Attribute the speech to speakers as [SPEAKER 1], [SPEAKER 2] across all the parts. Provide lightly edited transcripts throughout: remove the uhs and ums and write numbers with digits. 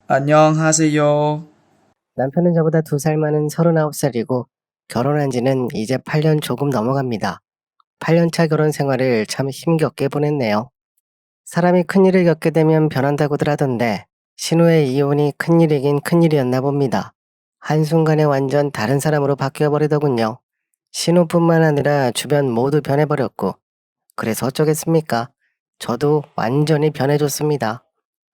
[SPEAKER 1] 안녕하세요.
[SPEAKER 2] 남편은 저보다 2살 많은 39살이고 결혼한 지는 이제 8년 조금 넘어갑니다. 8년차 결혼 생활을 참 힘겹게 보냈네요. 사람이 큰일을 겪게 되면 변한다고들 하던데 신우의 이혼이 큰일이긴 큰일이었나 봅니다. 한순간에 완전 다른 사람으로 바뀌어버리더군요. 신우뿐만 아니라 주변 모두 변해버렸고 그래서 어쩌겠습니까? 저도 완전히 변해줬습니다.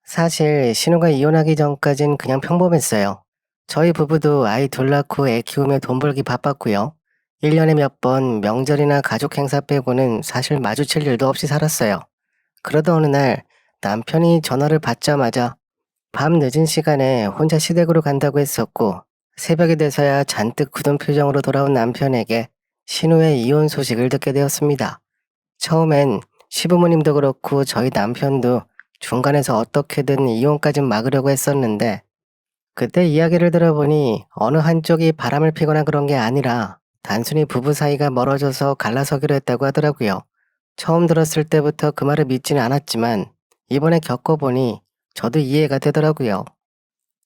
[SPEAKER 2] 사실 신우가 이혼하기 전까진 그냥 평범했어요. 저희 부부도 아이 둘 낳고 애 키우며 돈 벌기 바빴고요. 1년에 몇 번 명절이나 가족 행사 빼고는 사실 마주칠 일도 없이 살았어요. 그러다 어느 날 남편이 전화를 받자마자 밤 늦은 시간에 혼자 시댁으로 간다고 했었고 새벽이 돼서야 잔뜩 굳은 표정으로 돌아온 남편에게 신우의 이혼 소식을 듣게 되었습니다. 처음엔 시부모님도 그렇고 저희 남편도 중간에서 어떻게든 이혼까지 막으려고 했었는데 그때 이야기를 들어보니 어느 한쪽이 바람을 피거나 그런 게 아니라 단순히 부부 사이가 멀어져서 갈라서기로 했다고 하더라고요. 처음 들었을 때부터 그 말을 믿지는 않았지만 이번에 겪어보니 저도 이해가 되더라고요.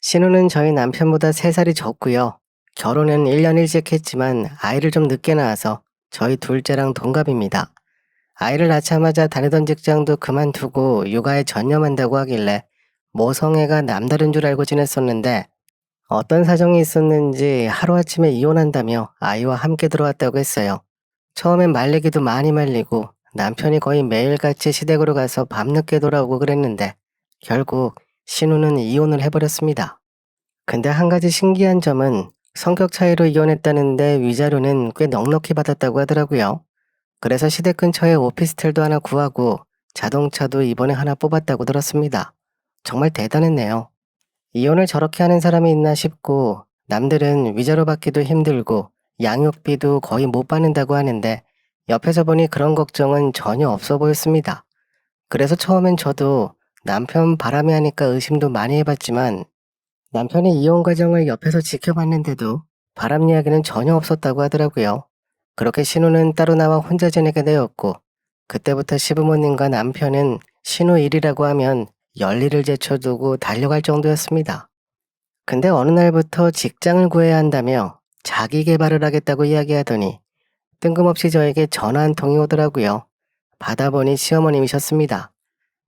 [SPEAKER 2] 신우는 저희 남편보다 3살이 적고요. 결혼은 1년 일찍 했지만 아이를 좀 늦게 낳아서 저희 둘째랑 동갑입니다. 아이를 낳자마자 다니던 직장도 그만두고 육아에 전념한다고 하길래 모성애가 남다른 줄 알고 지냈었는데 어떤 사정이 있었는지 하루아침에 이혼한다며 아이와 함께 들어왔다고 했어요. 처음엔 말리기도 많이 말리고 남편이 거의 매일같이 시댁으로 가서 밤늦게 돌아오고 그랬는데 결국 신우는 이혼을 해버렸습니다. 근데 한 가지 신기한 점은 성격 차이로 이혼했다는데 위자료는 꽤 넉넉히 받았다고 하더라고요. 그래서 시댁 근처에 오피스텔도 하나 구하고 자동차도 이번에 하나 뽑았다고 들었습니다. 정말 대단했네요. 이혼을 저렇게 하는 사람이 있나 싶고 남들은 위자료 받기도 힘들고 양육비도 거의 못 받는다고 하는데 옆에서 보니 그런 걱정은 전혀 없어 보였습니다. 그래서 처음엔 저도 남편 바람이 하니까 의심도 많이 해봤지만 남편이 이혼 과정을 옆에서 지켜봤는데도 바람 이야기는 전혀 없었다고 하더라고요. 그렇게 신우는 따로 나와 혼자 지내게 되었고 그때부터 시부모님과 남편은 신우 일이라고 하면 열일을 제쳐두고 달려갈 정도였습니다. 근데 어느 날부터 직장을 구해야 한다며 자기 개발을 하겠다고 이야기하더니 뜬금없이 저에게 전화 한 통이 오더라고요. 받아보니 시어머님이셨습니다.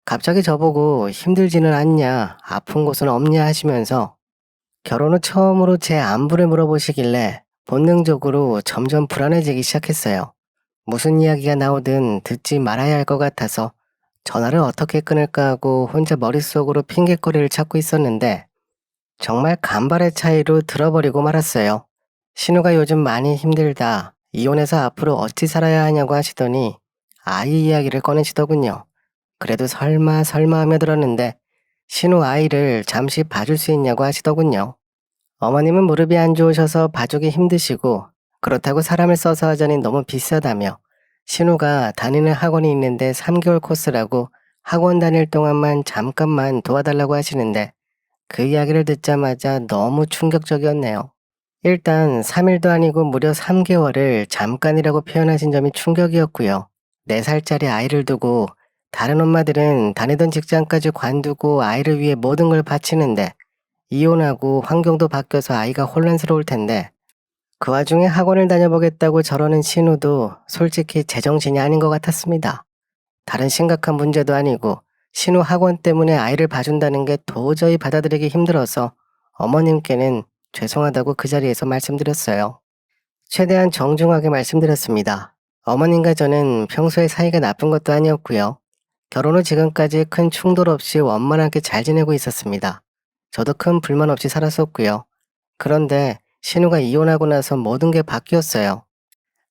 [SPEAKER 2] 갑자기 저보고 힘들지는 않냐, 아픈 곳은 없냐 하시면서 결혼 후 처음으로 제 안부를 물어보시길래 본능적으로 점점 불안해지기 시작했어요. 무슨 이야기가 나오든 듣지 말아야 할 것 같아서 전화를 어떻게 끊을까 하고 혼자 머릿속으로 핑곗거리를 찾고 있었는데 정말 간발의 차이로 들어버리고 말았어요. 신우가 요즘 많이 힘들다. 이혼해서 앞으로 어찌 살아야 하냐고 하시더니 아이 이야기를 꺼내시더군요. 그래도 설마 하며 들었는데 신우 아이를 잠시 봐줄 수 있냐고 하시더군요. 어머님은 무릎이 안 좋으셔서 봐주기 힘드시고 그렇다고 사람을 써서 하자니 너무 비싸다며 신우가 다니는 학원이 있는데 3개월 코스라고 학원 다닐 동안만 잠깐만 도와달라고 하시는데 그 이야기를 듣자마자 너무 충격적이었네요. 일단 3일도 아니고 무려 3개월을 잠깐이라고 표현하신 점이 충격이었고요. 4살짜리 아이를 두고 다른 엄마들은 다니던 직장까지 관두고 아이를 위해 모든 걸 바치는데 이혼하고 환경도 바뀌어서 아이가 혼란스러울 텐데 그 와중에 학원을 다녀보겠다고 저러는 신우도 솔직히 제정신이 아닌 것 같았습니다. 다른 심각한 문제도 아니고 신우 학원 때문에 아이를 봐준다는 게 도저히 받아들이기 힘들어서 어머님께는 죄송하다고 그 자리에서 말씀드렸어요. 최대한 정중하게 말씀드렸습니다. 어머님과 저는 평소에 사이가 나쁜 것도 아니었고요. 결혼 후 지금까지 큰 충돌 없이 원만하게 잘 지내고 있었습니다. 저도 큰 불만 없이 살았었고요. 그런데 신우가 이혼하고 나서 모든 게 바뀌었어요.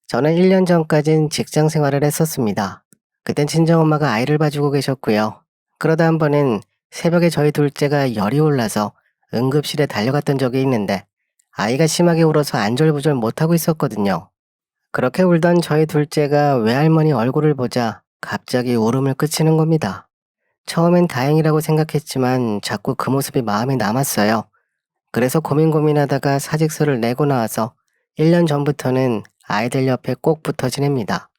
[SPEAKER 2] 저는 1년 전까진 직장 생활을 했었습니다. 그땐 친정엄마가 아이를 봐주고 계셨고요. 그러다 한 번은 새벽에 저희 둘째가 열이 올라서 응급실에 달려갔던 적이 있는데 아이가 심하게 울어서 안절부절 못하고 있었거든요. 그렇게 울던 저희 둘째가 외할머니 얼굴을 보자 갑자기 울음을 그치는 겁니다. 처음엔 다행이라고 생각했지만 자꾸 그 모습이 마음에 남았어요. 그래서 고민하다가 사직서를 내고 나와서 1년 전부터는 아이들 옆에 꼭 붙어 지냅니다.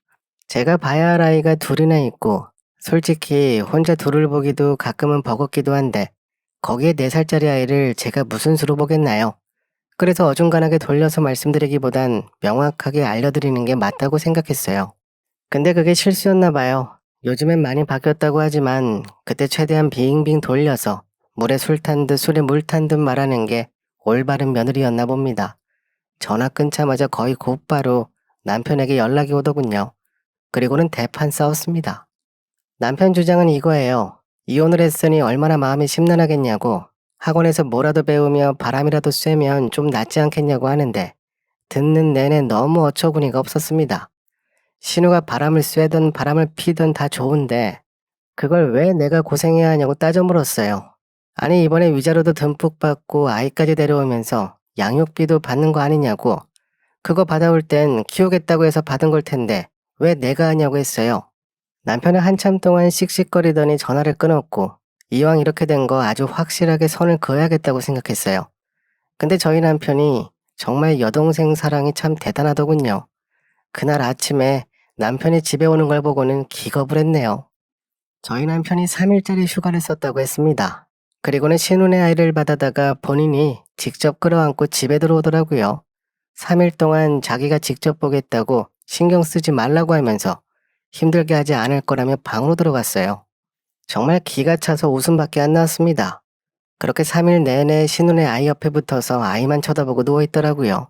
[SPEAKER 2] 제가 봐야 할 아이가 둘이나 있고 솔직히 혼자 둘을 보기도 가끔은 버겁기도 한데 거기에 4살짜리 아이를 제가 무슨 수로 보겠나요? 그래서 어중간하게 돌려서 말씀드리기보단 명확하게 알려드리는 게 맞다고 생각했어요. 근데 그게 실수였나 봐요. 요즘엔 많이 바뀌었다고 하지만 그때 최대한 빙빙 돌려서 물에 술 탄 듯 술에 물 탄 듯 말하는 게 올바른 며느리였나 봅니다. 전화 끊자마자 거의 곧바로 남편에게 연락이 오더군요. 그리고는 대판 싸웠습니다. 남편 주장은 이거예요. 이혼을 했으니 얼마나 마음이 심란하겠냐고, 학원에서 뭐라도 배우며 바람이라도 쐬면 좀 낫지 않겠냐고 하는데 듣는 내내 너무 어처구니가 없었습니다. 신우가 바람을 쐬든 바람을 피든 다 좋은데 그걸 왜 내가 고생해야 하냐고 따져 물었어요. 아니 이번에 위자료도 듬뿍 받고 아이까지 데려오면서 양육비도 받는 거 아니냐고, 그거 받아올 땐 키우겠다고 해서 받은 걸 텐데 왜 내가 하냐고 했어요. 남편은 한참 동안 씩씩거리더니 전화를 끊었고, 이왕 이렇게 된 거 아주 확실하게 선을 그어야겠다고 생각했어요. 근데 저희 남편이 정말 여동생 사랑이 참 대단하더군요. 그날 아침에 남편이 집에 오는 걸 보고는 기겁을 했네요. 저희 남편이 3일짜리 휴가를 썼다고 했습니다. 그리고는 신혼의 아이를 받아다가 본인이 직접 끌어안고 집에 들어오더라고요. 3일 동안 자기가 직접 보겠다고 신경 쓰지 말라고 하면서 힘들게 하지 않을 거라며 방으로 들어갔어요. 정말 기가 차서 웃음밖에 안 나왔습니다. 그렇게 3일 내내 신혼의 아이 옆에 붙어서 아이만 쳐다보고 누워있더라고요.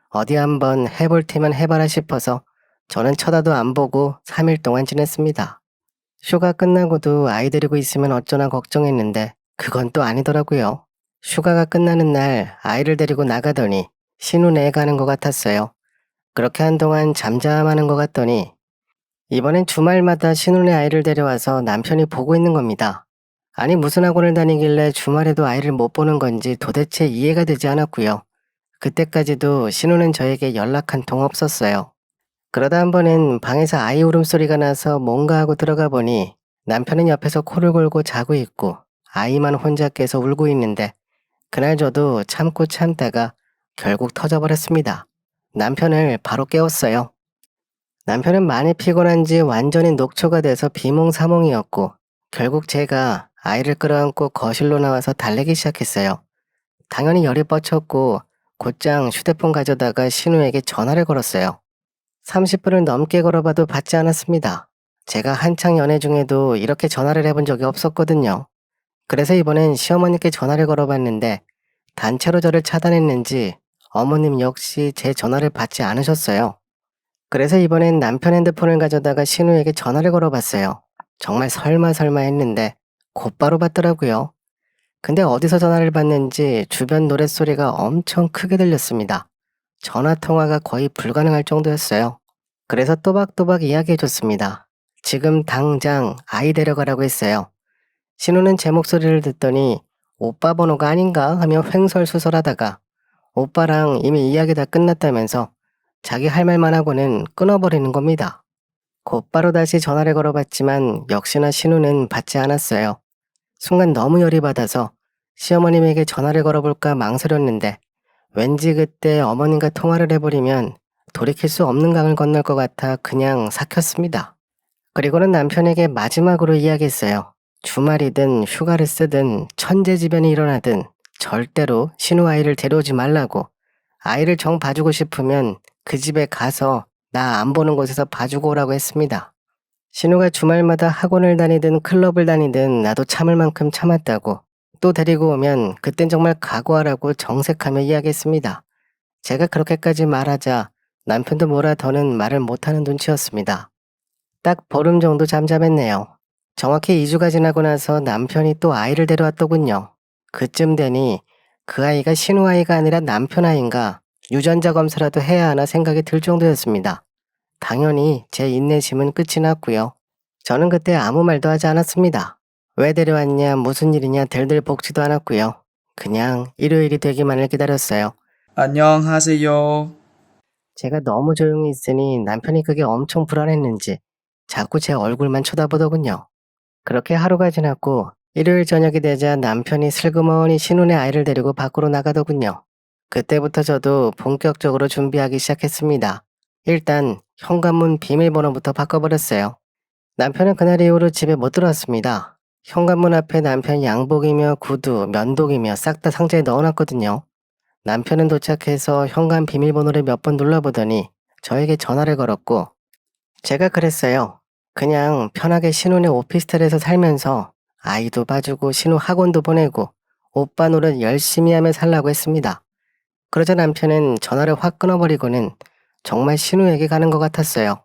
[SPEAKER 2] 어디 한번 해볼 테면 해봐라 싶어서 저는 쳐다도 안 보고 3일 동안 지냈습니다. 휴가 끝나고도 아이 데리고 있으면 어쩌나 걱정했는데 그건 또 아니더라고요. 휴가가 끝나는 날 아이를 데리고 나가더니 신혼여행 가는 것 같았어요. 그렇게 한동안 잠잠하는 것 같더니 이번엔 주말마다 신혼의 아이를 데려와서 남편이 보고 있는 겁니다. 아니 무슨 학원을 다니길래 주말에도 아이를 못 보는 건지 도대체 이해가 되지 않았고요. 그때까지도 신우는 저에게 연락 한 통 없었어요. 그러다 한 번은 방에서 아이 울음소리가 나서 뭔가 하고 들어가 보니 남편은 옆에서 코를 골고 자고 있고 아이만 혼자 깨서 울고 있는데, 그날 저도 참고 참다가 결국 터져버렸습니다. 남편을 바로 깨웠어요. 남편은 많이 피곤한지 완전히 녹초가 돼서 비몽사몽이었고 결국 제가 아이를 끌어안고 거실로 나와서 달래기 시작했어요. 당연히 열이 뻗쳤고 곧장 휴대폰 가져다가 신우에게 전화를 걸었어요. 30분을 넘게 걸어봐도 받지 않았습니다. 제가 한창 연애 중에도 이렇게 전화를 해본 적이 없었거든요. 그래서 이번엔 시어머니께 전화를 걸어봤는데 단체로 저를 차단했는지 어머님 역시 제 전화를 받지 않으셨어요. 그래서 이번엔 남편 핸드폰을 가져다가 신우에게 전화를 걸어봤어요. 정말 설마 했는데 곧바로 받더라고요. 근데 어디서 전화를 받는지 주변 노랫소리가 엄청 크게 들렸습니다. 전화 통화가 거의 불가능할 정도였어요. 그래서 또박또박 이야기해줬습니다. 지금 당장 아이 데려가라고 했어요. 신우는 제 목소리를 듣더니 오빠 번호가 아닌가 하며 횡설수설하다가 오빠랑 이미 이야기 다 끝났다면서 자기 할 말만 하고는 끊어버리는 겁니다. 곧바로 다시 전화를 걸어봤지만 역시나 신우는 받지 않았어요. 순간 너무 열이 받아서 시어머님에게 전화를 걸어볼까 망설였는데 왠지 그때 어머님과 통화를 해버리면 돌이킬 수 없는 강을 건널 것 같아 그냥 삭혔습니다. 그리고는 남편에게 마지막으로 이야기했어요. 주말이든 휴가를 쓰든 천재지변이 일어나든 절대로 신우 아이를 데려오지 말라고, 아이를 정 봐주고 싶으면 그 집에 가서 나 안 보는 곳에서 봐주고 오라고 했습니다. 신우가 주말마다 학원을 다니든 클럽을 다니든 나도 참을 만큼 참았다고, 또 데리고 오면 그땐 정말 각오하라고 정색하며 이야기했습니다. 제가 그렇게까지 말하자 남편도 뭐라 더는 말을 못하는 눈치였습니다. 딱 보름 정도 잠잠했네요. 정확히 2주가 지나고 나서 남편이 또 아이를 데려왔더군요. 그쯤 되니 그 아이가 신우 아이가 아니라 남편 아이인가 유전자 검사라도 해야 하나 생각이 들 정도였습니다. 당연히 제 인내심은 끝이 났고요. 저는 그때 아무 말도 하지 않았습니다. 왜 데려왔냐, 무슨 일이냐 들들 볶지도 않았고요. 그냥 일요일이 되기만을 기다렸어요.
[SPEAKER 1] 안녕하세요.
[SPEAKER 2] 제가 너무 조용히 있으니 남편이 그게 엄청 불안했는지 자꾸 제 얼굴만 쳐다보더군요. 그렇게 하루가 지났고 일요일 저녁이 되자 남편이 슬그머니 신혼의 아이를 데리고 밖으로 나가더군요. 그때부터 저도 본격적으로 준비하기 시작했습니다. 일단 현관문 비밀번호부터 바꿔버렸어요. 남편은 그날 이후로 집에 못 들어왔습니다. 현관문 앞에 남편 양복이며 구두, 면도기며 싹 다 상자에 넣어놨거든요. 남편은 도착해서 현관 비밀번호를 몇 번 눌러보더니 저에게 전화를 걸었고 제가 그랬어요. 그냥 편하게 신혼의 오피스텔에서 살면서 아이도 봐주고 신혼 학원도 보내고 오빠 노릇 열심히 하며 살라고 했습니다. 그러자 남편은 전화를 확 끊어버리고는 정말 신우에게 가는 것 같았어요.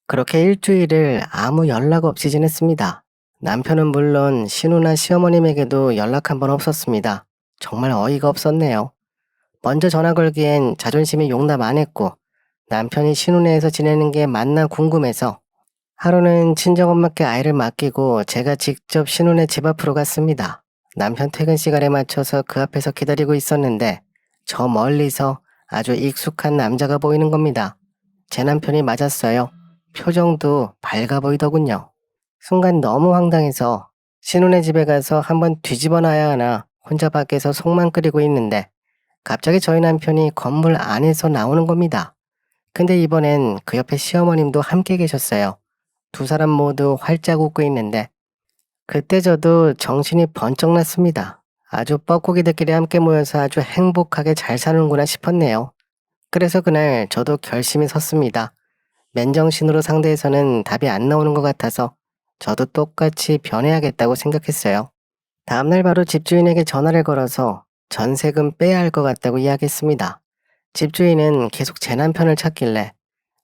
[SPEAKER 2] 그렇게 일주일을 아무 연락 없이 지냈습니다. 남편은 물론 신우나 시어머님에게도 연락 한 번 없었습니다. 정말 어이가 없었네요. 먼저 전화 걸기엔 자존심이 용납 안 했고 남편이 신혼에서 지내는 게 맞나 궁금해서 하루는 친정엄마께 아이를 맡기고 제가 직접 신혼의 집 앞으로 갔습니다. 남편 퇴근 시간에 맞춰서 그 앞에서 기다리고 있었는데 저 멀리서 아주 익숙한 남자가 보이는 겁니다. 제 남편이 맞았어요. 표정도 밝아 보이더군요. 순간 너무 황당해서 신혼의 집에 가서 한번 뒤집어 놔야 하나 혼자 밖에서 속만 끓이고 있는데 갑자기 저희 남편이 건물 안에서 나오는 겁니다. 근데 이번엔 그 옆에 시어머님도 함께 계셨어요. 두 사람 모두 활짝 웃고 있는데 그때 저도 정신이 번쩍 났습니다. 아주 뻐꾸기들끼리 함께 모여서 아주 행복하게 잘 사는구나 싶었네요. 그래서 그날 저도 결심이 섰습니다. 맨정신으로 상대해서는 답이 안 나오는 것 같아서 저도 똑같이 변해야겠다고 생각했어요. 다음날 바로 집주인에게 전화를 걸어서 전세금 빼야 할 것 같다고 이야기했습니다. 집주인은 계속 제 남편을 찾길래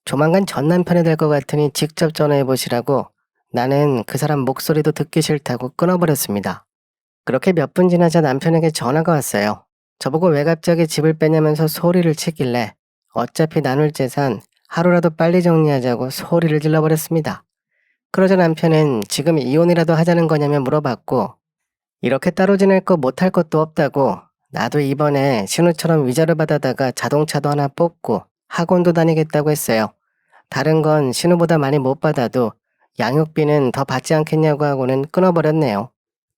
[SPEAKER 2] 조만간 전 남편이 될 것 같으니 직접 전화해 보시라고 나는 그 사람 목소리도 듣기 싫다고 끊어버렸습니다. 그렇게 몇 분 지나자 남편에게 전화가 왔어요. 저보고 왜 갑자기 집을 빼냐면서 소리를 치길래 어차피 나눌 재산 하루라도 빨리 정리하자고 소리를 질러버렸습니다. 그러자 남편은 지금 이혼이라도 하자는 거냐며 물어봤고 이렇게 따로 지낼 거 못할 것도 없다고 나도 이번에 신우처럼 위자료 받아다가 자동차도 하나 뽑고 학원도 다니겠다고 했어요. 다른 건 신우보다 많이 못 받아도 양육비는 더 받지 않겠냐고 하고는 끊어버렸네요.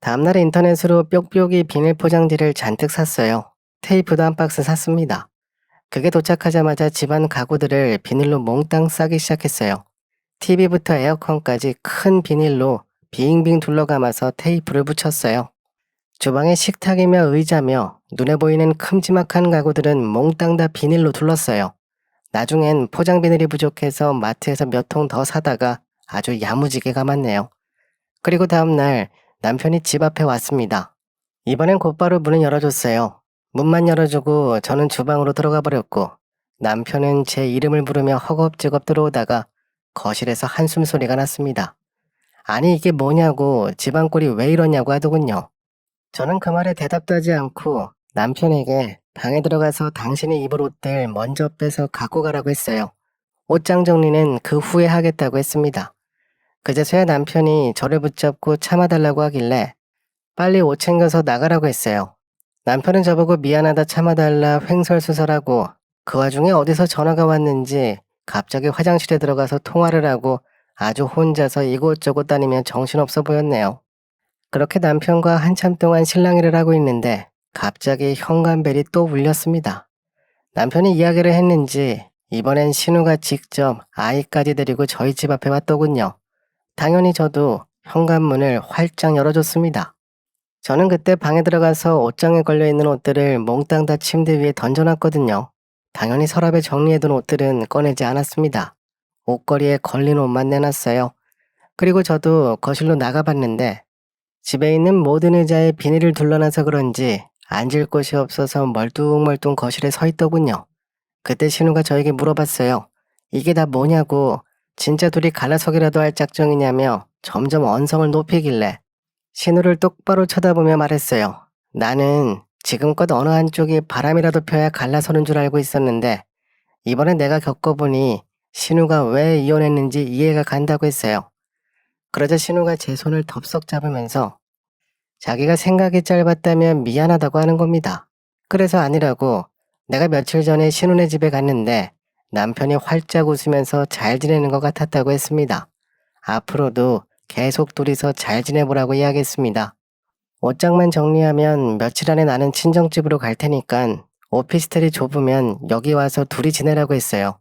[SPEAKER 2] 다음날 인터넷으로 뾱뾱이 비닐 포장지를 잔뜩 샀어요. 테이프도 한 박스 샀습니다. 그게 도착하자마자 집안 가구들을 비닐로 몽땅 싸기 시작했어요. TV부터 에어컨까지 큰 비닐로 빙빙 둘러감아서 테이프를 붙였어요. 주방에 식탁이며 의자며 눈에 보이는 큼지막한 가구들은 몽땅 다 비닐로 둘렀어요. 나중엔 포장 비닐이 부족해서 마트에서 몇 통 더 사다가 아주 야무지게 감았네요. 그리고 다음날 남편이 집 앞에 왔습니다. 이번엔 곧바로 문을 열어줬어요. 문만 열어주고 저는 주방으로 들어가 버렸고 남편은 제 이름을 부르며 허겁지겁 들어오다가 거실에서 한숨 소리가 났습니다. 아니 이게 뭐냐고 집안 꼴이 왜 이러냐고 하더군요. 저는 그 말에 대답도 하지 않고 남편에게 방에 들어가서 당신이 입을 옷들 먼저 빼서 갖고 가라고 했어요. 옷장 정리는 그 후에 하겠다고 했습니다. 그제서야 남편이 저를 붙잡고 참아달라고 하길래 빨리 옷 챙겨서 나가라고 했어요. 남편은 저보고 미안하다 참아달라 횡설수설하고 그 와중에 어디서 전화가 왔는지 갑자기 화장실에 들어가서 통화를 하고 아주 혼자서 이곳저곳 다니며 정신없어 보였네요. 그렇게 남편과 한참 동안 실랑이를 하고 있는데 갑자기 현관벨이 또 울렸습니다. 남편이 이야기를 했는지 이번엔 신우가 직접 아이까지 데리고 저희 집 앞에 왔더군요. 당연히 저도 현관문을 활짝 열어줬습니다. 저는 그때 방에 들어가서 옷장에 걸려있는 옷들을 몽땅 다 침대 위에 던져놨거든요. 당연히 서랍에 정리해둔 옷들은 꺼내지 않았습니다. 옷걸이에 걸린 옷만 내놨어요. 그리고 저도 거실로 나가봤는데 집에 있는 모든 의자에 비닐을 둘러놔서 그런지 앉을 곳이 없어서 멀뚱멀뚱 거실에 서 있더군요. 그때 신우가 저에게 물어봤어요. 이게 다 뭐냐고 진짜 둘이 갈라서기라도 할 작정이냐며 점점 언성을 높이길래 신우를 똑바로 쳐다보며 말했어요. 나는 지금껏 어느 한쪽이 바람이라도 펴야 갈라서는 줄 알고 있었는데 이번에 내가 겪어보니 신우가 왜 이혼했는지 이해가 간다고 했어요. 그러자 신우가 제 손을 덥석 잡으면서 자기가 생각이 짧았다면 미안하다고 하는 겁니다. 그래서 아니라고 내가 며칠 전에 신우네 집에 갔는데 남편이 활짝 웃으면서 잘 지내는 것 같았다고 했습니다. 앞으로도 계속 둘이서 잘 지내보라고 이야기했습니다. 옷장만 정리하면 며칠 안에 나는 친정집으로 갈 테니까 오피스텔이 좁으면 여기 와서 둘이 지내라고 했어요.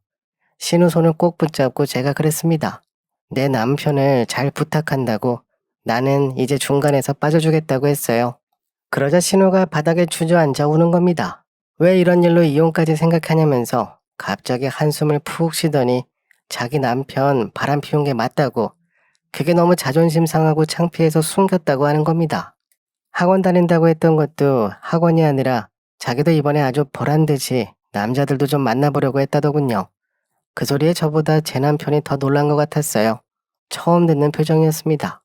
[SPEAKER 2] 신우 손을 꼭 붙잡고 제가 그랬습니다. 내 남편을 잘 부탁한다고 나는 이제 중간에서 빠져주겠다고 했어요. 그러자 신우가 바닥에 주저앉아 우는 겁니다. 왜 이런 일로 이혼까지 생각하냐면서 갑자기 한숨을 푹 쉬더니 자기 남편 바람 피운 게 맞다고, 그게 너무 자존심 상하고 창피해서 숨겼다고 하는 겁니다. 학원 다닌다고 했던 것도 학원이 아니라 자기도 이번에 아주 보란듯이 남자들도 좀 만나보려고 했다더군요. 그 소리에 저보다 제 남편이 더 놀란 것 같았어요. 처음 듣는 표정이었습니다.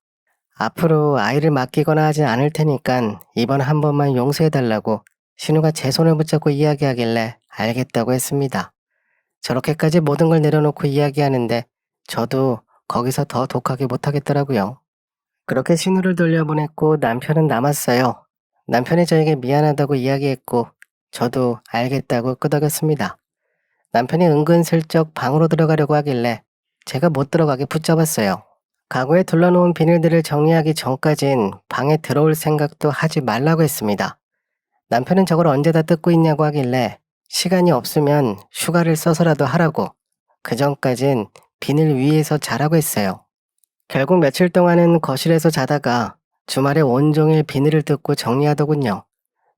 [SPEAKER 2] 앞으로 아이를 맡기거나 하진 않을 테니까 이번 한 번만 용서해달라고 신우가 제 손을 붙잡고 이야기하길래 알겠다고 했습니다. 저렇게까지 모든 걸 내려놓고 이야기하는데 저도 거기서 더 독하게 못하겠더라고요. 그렇게 신우를 돌려보냈고 남편은 남았어요. 남편이 저에게 미안하다고 이야기했고 저도 알겠다고 끄덕였습니다. 남편이 은근슬쩍 방으로 들어가려고 하길래 제가 못 들어가게 붙잡았어요. 가구에 둘러놓은 비닐들을 정리하기 전까진 방에 들어올 생각도 하지 말라고 했습니다. 남편은 저걸 언제 다 뜯고 있냐고 하길래 시간이 없으면 휴가를 써서라도 하라고, 그 전까진 비닐 위에서 자라고 했어요. 결국 며칠 동안은 거실에서 자다가 주말에 온종일 비닐을 뜯고 정리하더군요.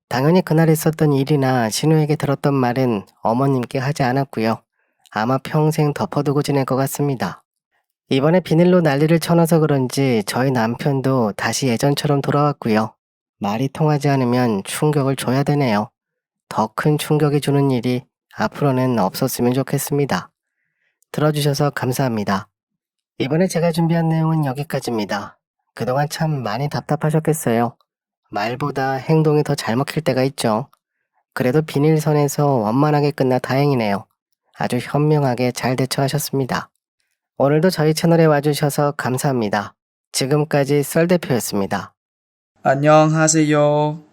[SPEAKER 2] 당연히 그날 있었던 일이나 신우에게 들었던 말은 어머님께 하지 않았고요. 아마 평생 덮어두고 지낼 것 같습니다. 이번에 비닐로 난리를 쳐놔서 그런지 저희 남편도 다시 예전처럼 돌아왔고요. 말이 통하지 않으면 충격을 줘야 되네요. 더 큰 충격이 주는 일이 앞으로는 없었으면 좋겠습니다. 들어주셔서 감사합니다. 이번에 제가 준비한 내용은 여기까지입니다. 그동안 참 많이 답답하셨겠어요. 말보다 행동이 더 잘 먹힐 때가 있죠. 그래도 비닐선에서 원만하게 끝나 다행이네요. 아주 현명하게 잘 대처하셨습니다. 오늘도 저희 채널에 와주셔서 감사합니다. 지금까지 썰대표였습니다.
[SPEAKER 1] 안녕하세요.